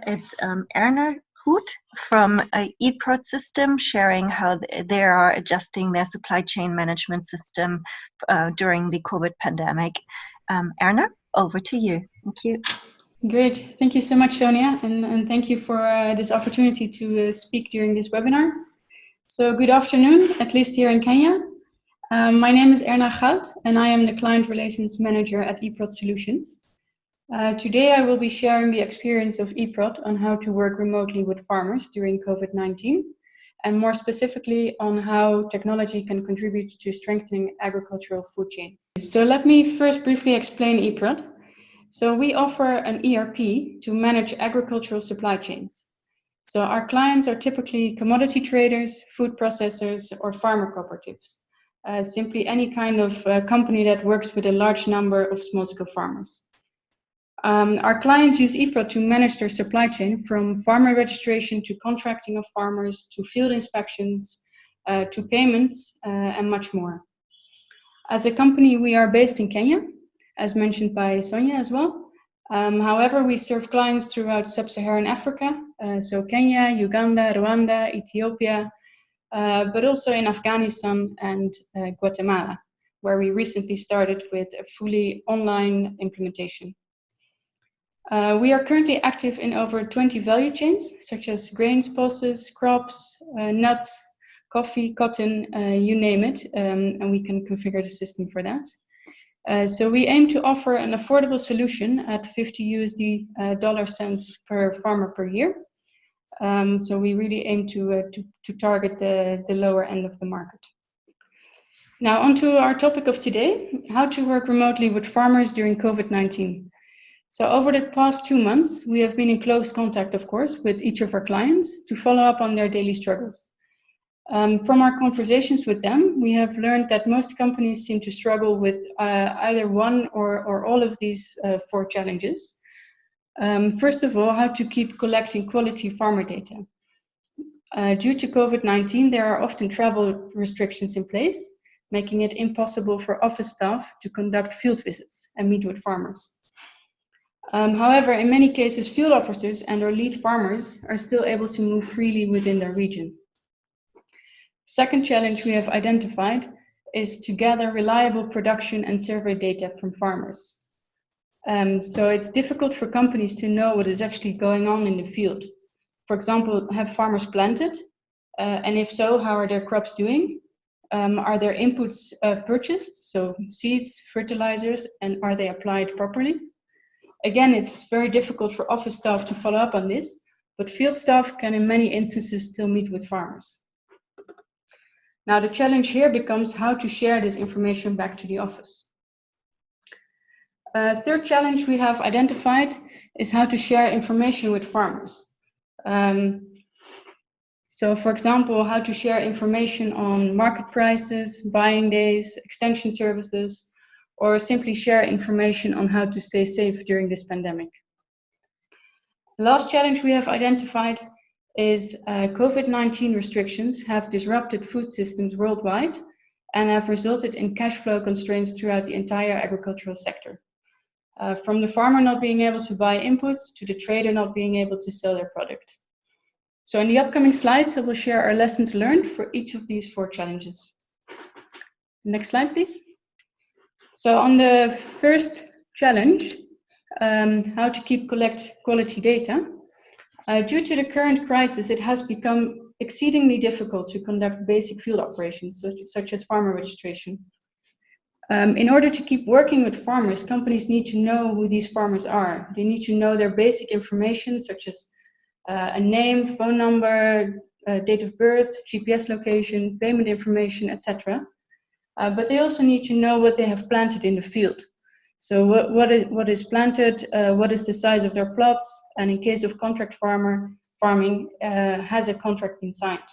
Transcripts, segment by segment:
is Erna Goudt from eProd system, sharing how they are adjusting their supply chain management system during the COVID pandemic. Erna, over to you. Thank you. Great. Thank you so much, Sonia, and thank you for this opportunity to speak during this webinar. So good afternoon, at least here in Kenya. My name is Erna Goudt, and I am the Client Relations Manager at eProd Solutions. Today I will be sharing the experience of eProd on how to work remotely with farmers during COVID-19, and more specifically on how technology can contribute to strengthening agricultural food chains. So let me first briefly explain eProd. So we offer an ERP to manage agricultural supply chains. So our clients are typically commodity traders, food processors, or farmer cooperatives. Simply any kind of company that works with a large number of small-scale farmers. Our clients use eProd to manage their supply chain, from farmer registration to contracting of farmers, to field inspections, to payments, and much more. As a company, we are based in Kenya, as mentioned by Sonia as well. However, we serve clients throughout sub-Saharan Africa, so Kenya, Uganda, Rwanda, Ethiopia, but also in Afghanistan and Guatemala, where we recently started with a fully online implementation. We are currently active in over 20 value chains, such as grains, pulses, crops, nuts, coffee, cotton, you name it, and we can configure the system for that. So we aim to offer an affordable solution at 50 USD dollar cents per farmer per year. So we really aim to target the lower end of the market. Now onto our topic of today, how to work remotely with farmers during COVID-19. So over the past 2 months, we have been in close contact, of course, with each of our clients to follow up on their daily struggles. From our conversations with them, we have learned that most companies seem to struggle with either one or all of these 4 challenges. First of all, how to keep collecting quality farmer data. Due to COVID-19, there are often travel restrictions in place, making it impossible for office staff to conduct field visits and meet with farmers. However, in many cases, field officers and or lead farmers are still able to move freely within their region. Second challenge we have identified is to gather reliable production and survey data from farmers. So it's difficult for companies to know what is actually going on in the field. For example, have farmers planted? And if so, how are their crops doing? Are their inputs purchased? So seeds, fertilizers, and are they applied properly? Again, it's very difficult for office staff to follow up on this, but field staff can in many instances still meet with farmers. Now the challenge here becomes how to share this information back to the office. Third challenge we have identified is how to share information with farmers. So for example, how to share information on market prices, buying days, extension services, or simply share information on how to stay safe during this pandemic. The last challenge we have identified is COVID-19 restrictions have disrupted food systems worldwide and have resulted in cash flow constraints throughout the entire agricultural sector. From the farmer not being able to buy inputs to the trader not being able to sell their product. So in the upcoming slides, I will share our lessons learned for each of these 4 challenges. Next slide, please. So on the first challenge, how to collect quality data, due to the current crisis, it has become exceedingly difficult to conduct basic field operations, such as farmer registration. In order to keep working with farmers, companies need to know who these farmers are. They need to know their basic information, such as a name, phone number, date of birth, GPS location, payment information, etc. But they also need to know what they have planted in the field. So what is planted, what is the size of their plots, and in case of contract farming, has a contract been signed.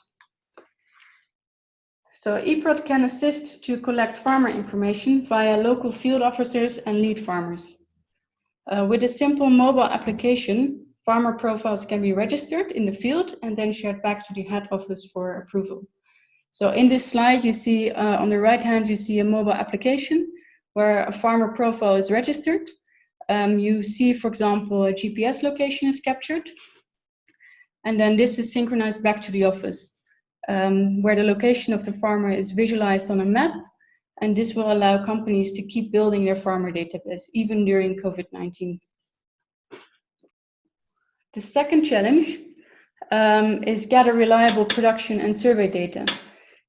So eProd can assist to collect farmer information via local field officers and lead farmers. With a simple mobile application, farmer profiles can be registered in the field and then shared back to the head office for approval. So in this slide, you see on the right hand, you see a mobile application where a farmer profile is registered. You see, for example, a GPS location is captured. and then this is synchronized back to the office, where the location of the farmer is visualized on a map, and this will allow companies to keep building their farmer database even during COVID-19. The second challenge is gather reliable production and survey data.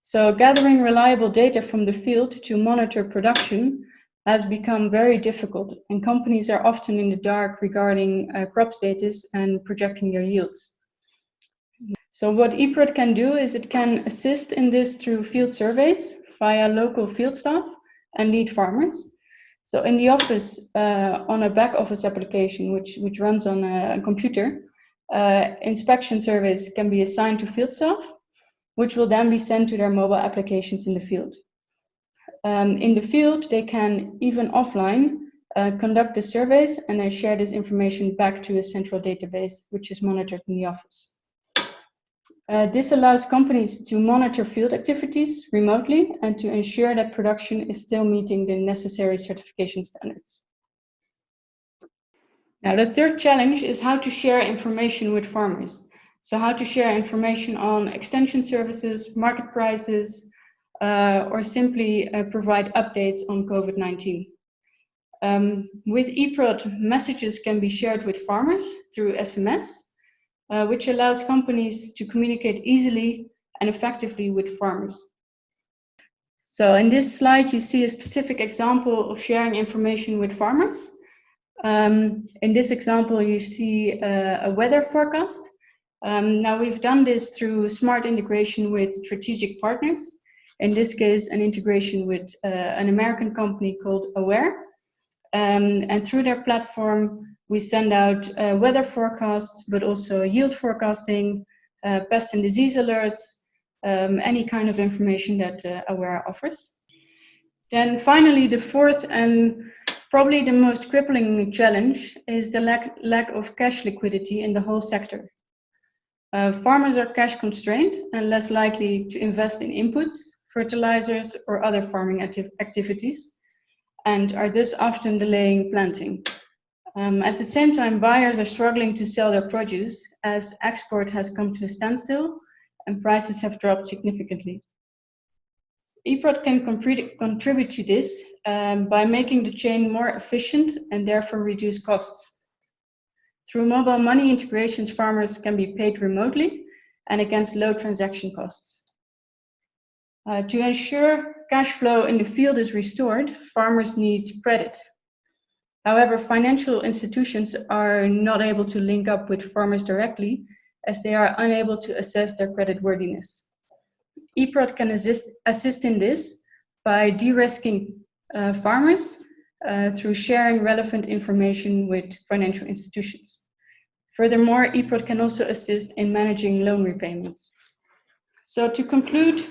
So gathering reliable data from the field to monitor production has become very difficult, and companies are often in the dark regarding crop status and projecting their yields. So what eProd can do is it can assist in this through field surveys via local field staff and lead farmers. So in the office, on a back office application, which runs on a computer, inspection surveys can be assigned to field staff, which will then be sent to their mobile applications in the field. In the field, they can, even offline, conduct the surveys and then share this information back to a central database, which is monitored in the office. This allows companies to monitor field activities remotely and to ensure that production is still meeting the necessary certification standards. Now, the third challenge is how to share information with farmers. So how to share information on extension services, market prices, or simply provide updates on COVID-19. With eProd, messages can be shared with farmers through SMS, which allows companies to communicate easily and effectively with farmers. So in this slide, you see a specific example of sharing information with farmers. In this example, you see a weather forecast. Now we've done this through smart integration with strategic partners. In this case, an integration with an American company called Aware. And through their platform, we send out weather forecasts, but also yield forecasting, pest and disease alerts, any kind of information that Aware offers. Then finally, the fourth and probably the most crippling challenge is the lack of cash liquidity in the whole sector. Farmers are cash constrained and less likely to invest in inputs, fertilizers, or other farming activities, and are thus often delaying planting. At the same time, buyers are struggling to sell their produce as export has come to a standstill and prices have dropped significantly. eProd can contribute to this by making the chain more efficient and therefore reduce costs. Through mobile money integrations, farmers can be paid remotely and against low transaction costs. To ensure cash flow in the field is restored, farmers need credit. However, financial institutions are not able to link up with farmers directly as they are unable to assess their creditworthiness. eProd can assist in this by de-risking farmers through sharing relevant information with financial institutions. Furthermore, eProd can also assist in managing loan repayments. So to conclude,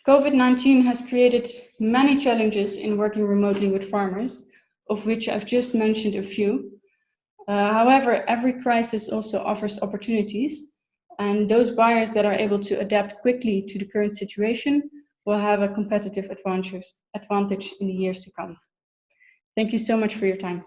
COVID-19 has created many challenges in working remotely with farmers, of which I've just mentioned a few. However, every crisis also offers opportunities, and those buyers that are able to adapt quickly to the current situation will have a competitive advantage in the years to come. Thank you so much for your time.